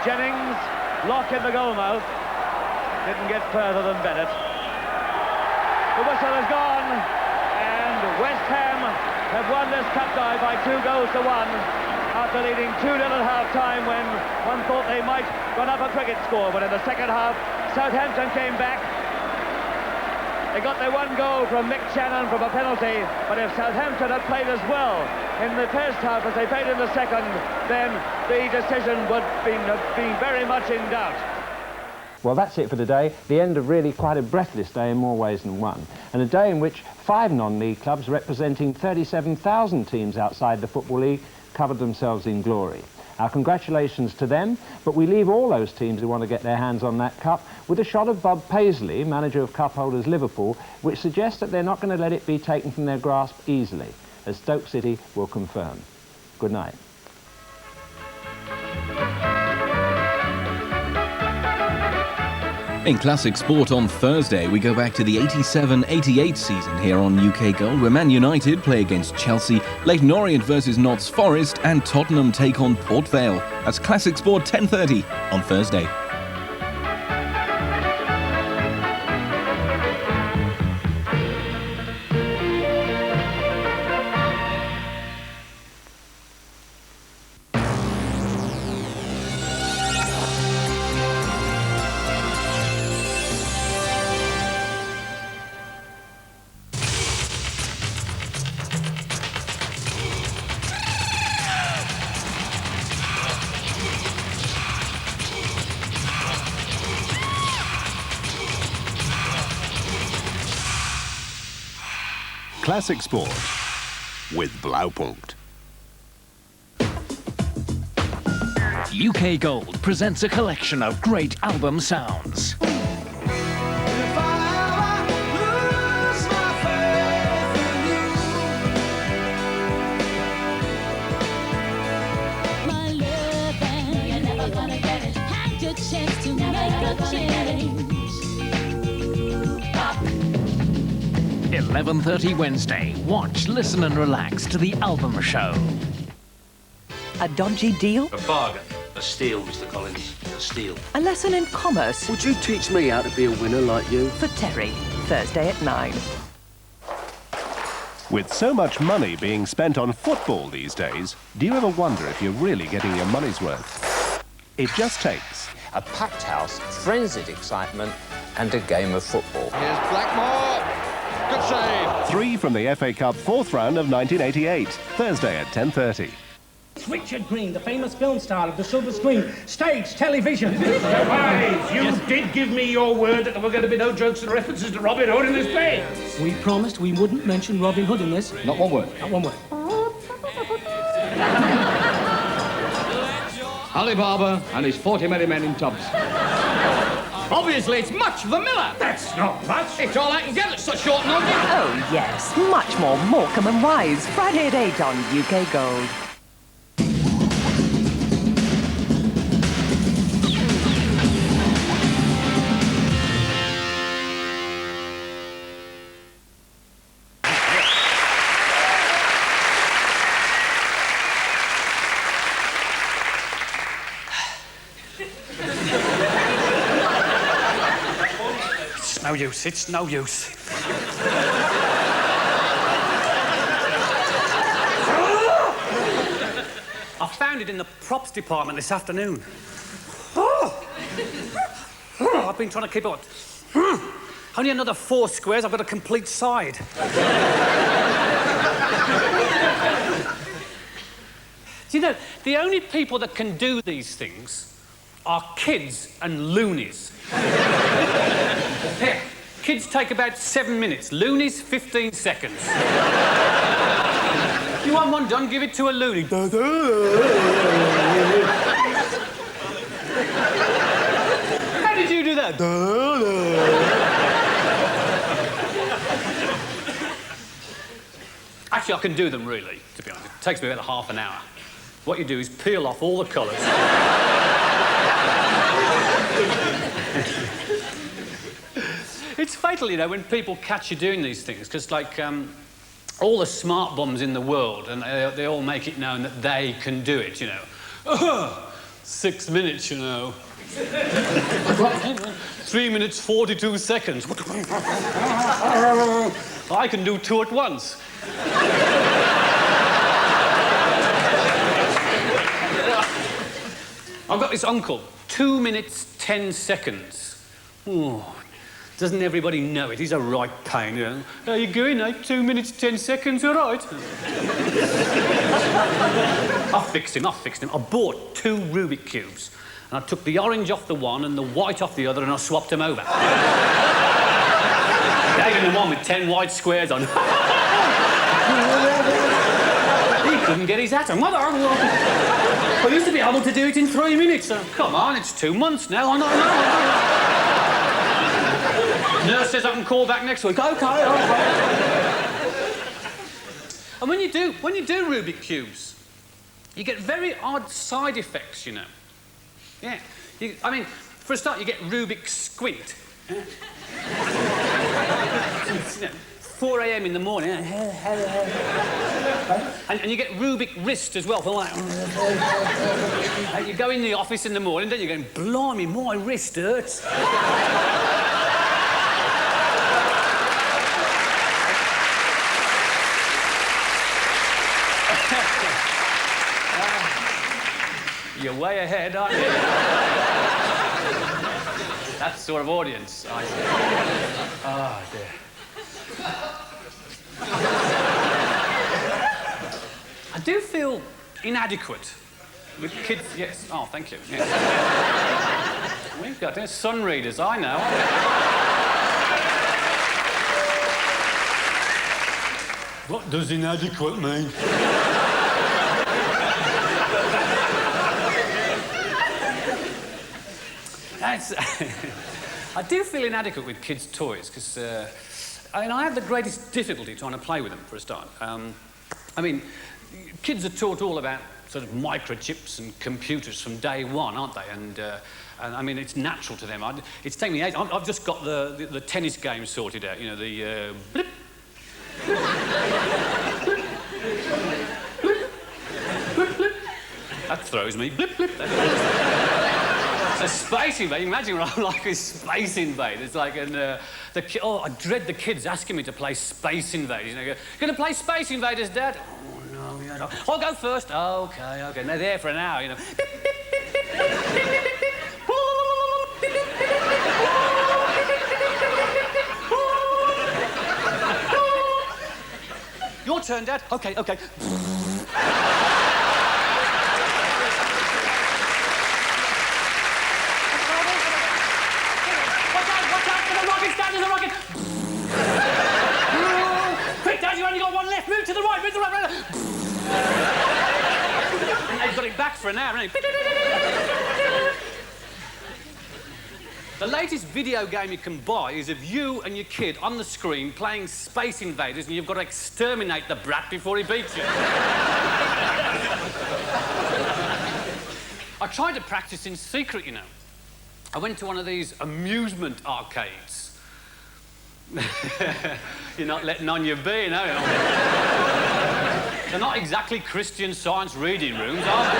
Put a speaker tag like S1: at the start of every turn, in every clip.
S1: Jennings, lock in the goalmouth. Didn't get further than Bennett. The whistle is gone, and West Ham have won this cup tie by 2 goals to 1 after leading 2-0 at half-time when one thought they might run up a cricket score. But in the second half, Southampton came back. They got their 1 goal from Mick Channon from a penalty, but if Southampton had played as well in the first half as they played in the second, then the decision would have been very much in doubt.
S2: Well, that's it for today. The end of really quite a breathless day in more ways than one. And a day in which 5 non-league clubs representing 37,000 teams outside the Football League covered themselves in glory. Our congratulations to them, but we leave all those teams who want to get their hands on that cup with a shot of Bob Paisley, manager of cup holders Liverpool, which suggests that they're not going to let it be taken from their grasp easily, as Stoke City will confirm. Good night.
S3: In Classic Sport on Thursday, we go back to the 87-88 season here on UK Gold, where Man United play against Chelsea, Leyton Orient versus Notts Forest, and Tottenham take on Port Vale. That's Classic Sport 10:30 on Thursday.
S4: Classic Sport with Blaupunkt.
S5: UK Gold presents a collection of great album sounds.
S6: My love, and you're never gonna get it. Had your chance to make a change.
S5: 11:30 Wednesday. Watch, listen and relax to the album show.
S7: A dodgy deal?
S8: A bargain. A steal, Mr. Collins. A steal.
S7: A lesson in commerce?
S9: Would you teach me how to be a winner like you?
S7: For Terry, Thursday at 9.
S4: With so much money being spent on football these days, do you ever wonder if you're really getting your money's worth? It just takes
S10: a packed house, frenzied excitement, and a game of football.
S11: Here's Blackmore. Good save.
S4: 3 from the FA Cup 4th round of 1988, Thursday at 10:30.
S12: It's Richard Green, the famous film star of the silver screen, stage, television.
S13: Mr. Wise, you did give me your word that there were going to be no jokes and references to Robin Hood in this play.
S12: We promised we wouldn't mention Robin Hood in this.
S13: Not one word.
S12: Not one word.
S13: Alibaba and his 40 merry men in tubs.
S14: Obviously, it's much for Miller.
S13: That's not much.
S14: It's all I can get at such short notice.
S7: Oh, yes. Much more Morecambe and Wise. Friday at 8 on UK Gold.
S14: No use, it's no use. I found it in the props department this afternoon. I've been trying to keep up. Only another 4 squares, I've got a complete side. Do you know, the only people that can do these things are kids and loonies. Here, kids take about 7 minutes, loonies 15 seconds. You want one done, give it to a loony. How did you do that? Actually, I can do them, really, to be honest. It takes me about half an hour. What you do is peel off all the colours. It's fatal, you know, when people catch you doing these things, because, like, all the smart bums in the world, and they all make it known that they can do it, you know. 6 minutes, you know. 3 minutes, 42 seconds. I can do 2 at once. I've got this uncle, 2 minutes, 10 seconds. Ooh, doesn't everybody know it? He's a right pain, you know. How you going, mate? 2 minutes, 10 seconds, all right? I fixed him. I bought 2 Rubik cubes, and I took the orange off the one and the white off the other, and I swapped them over. Gave him the one with 10 white squares on. He couldn't get his hat on. I used to be able to do it in 3 minutes. Come on, it's 2 months now. I know. Nurse says I can call back next week. Okay. And when you do Rubik cubes, you get very odd side effects, you know. Yeah. I mean, for a start, you get Rubik squint. 4 a.m. in the morning. And you get Rubik wrist as well. You go in the office in the morning, then you're going, blimey, my wrist hurts. You're way ahead, aren't you? That sort of audience, I see. Oh, dear. I do feel inadequate with kids. Yes. Oh, thank you. Yes. We've got sun readers, I know. What does inadequate mean? I do feel inadequate with kids' toys because I have the greatest difficulty trying to play with them, for a start. I mean, kids are taught all about sort of microchips and computers from day one, aren't they? And I mean, it's natural to them. It's taken me ages. I've just got the tennis game sorted out, you know, the blip. Blip, blip. That throws me. Blip, blip. It's a Space Invaders. Imagine what I'm like with Space Invaders. It's like, I dread the kids asking me to play Space Invaders. You know, going to play Space Invaders, Dad? Oh, no, yeah, no. I'll go first. Okay. And they're there for an hour, you know. Your turn, Dad. Okay. There's a rocket! Quick, Dad, you only got one left. Move to the right. And they've got it back for an hour, haven't they? The latest video game you can buy is of you and your kid on the screen playing Space Invaders, and you've got to exterminate the brat before he beats you. I tried to practice in secret, you know. I went to one of these amusement arcades. You're not letting on your being, are you? They're not exactly Christian Science reading rooms, are they?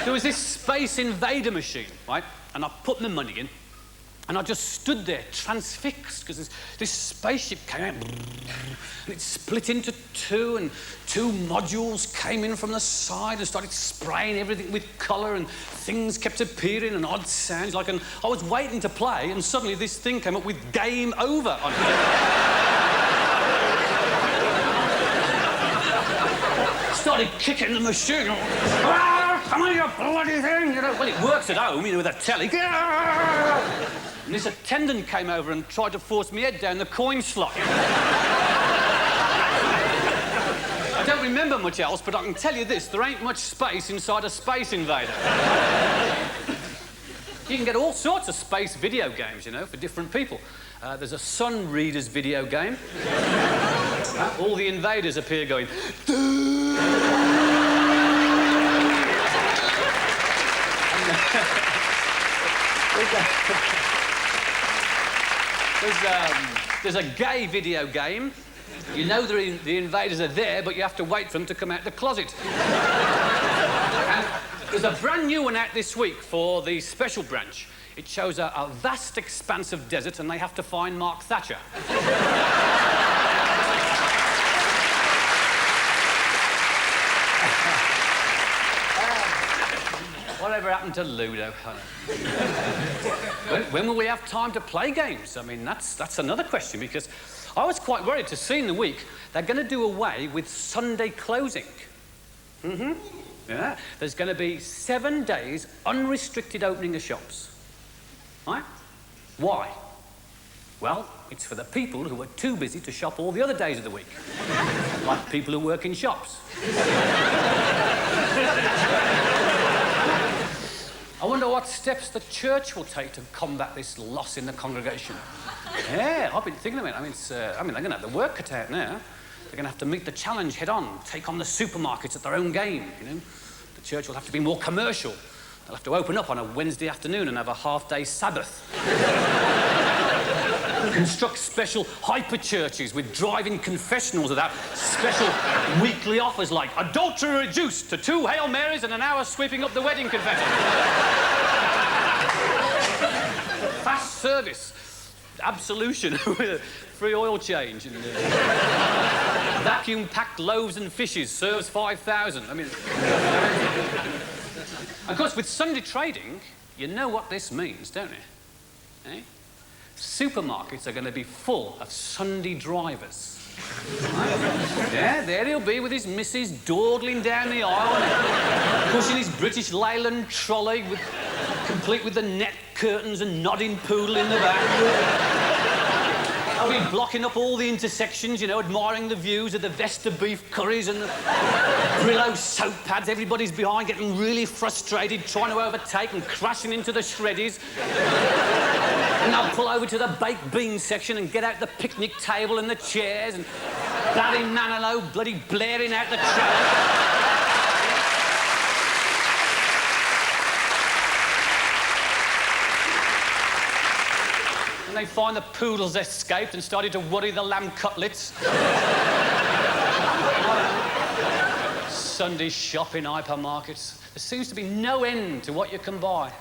S14: There was this Space Invader machine, right? And I put my money in, and I just stood there transfixed because this spaceship came out and it split into 2, and 2 modules came in from the side and started spraying everything with colour, and things kept appearing and odd sounds. I was waiting to play, and suddenly this thing came up with "Game Over" on it. Started kicking the machine. Come on, you bloody thing! You know, well, it works at home, you know, with a telly. And this attendant came over and tried to force me head down the coin slot. I don't remember much else, but I can tell you this, there ain't much space inside a Space Invader. You can get all sorts of space video games, you know, for different people. There's a Sun Readers video game. All the invaders appear going... There's a gay video game. You know the invaders are there, but you have to wait for them to come out the closet. And there's a brand new one out this week for the special branch. It shows a vast expanse of desert, and they have to find Mark Thatcher. Whatever happened to Ludo? When will we have time to play games? I mean, that's another question, because I was quite worried to see in the week they're going to do away with Sunday closing. Yeah. There's going to be 7 days unrestricted opening of shops. Right? Why? Well, it's for the people who are too busy to shop all the other days of the week. Like people who work in shops. I wonder what steps the church will take to combat this loss in the congregation. Yeah, I've been thinking of it. I mean, they're going to have the work cut out now. They're going to have to meet the challenge head on, take on the supermarkets at their own game, you know. The church will have to be more commercial. They'll have to open up on a Wednesday afternoon and have a half-day Sabbath. Construct special hyper-churches with drive-in confessionals without special weekly offers like adultery reduced to 2 Hail Marys and an hour sweeping up the wedding confetti. Fast service, absolution with a free oil change. And, vacuum-packed loaves and fishes serves 5,000. I mean... Of course, with Sunday trading, you know what this means, don't you? Eh? Supermarkets are going to be full of Sunday drivers. Yeah, there he'll be with his missus dawdling down the aisle, pushing his British Leyland trolley, complete with the net curtains and nodding poodle in the back. I'll be blocking up all the intersections, you know, admiring the views of the Vesta beef curries and the Brillo soap pads. Everybody's behind, getting really frustrated, trying to overtake and crashing into the shreddies. And I'll pull over to the baked beans section and get out the picnic table and the chairs, and Barry Manilow bloody blaring out the trailer. And they find the poodles escaped and started to worry the lamb cutlets. Sunday shopping hypermarkets. There seems to be no end to what you can buy.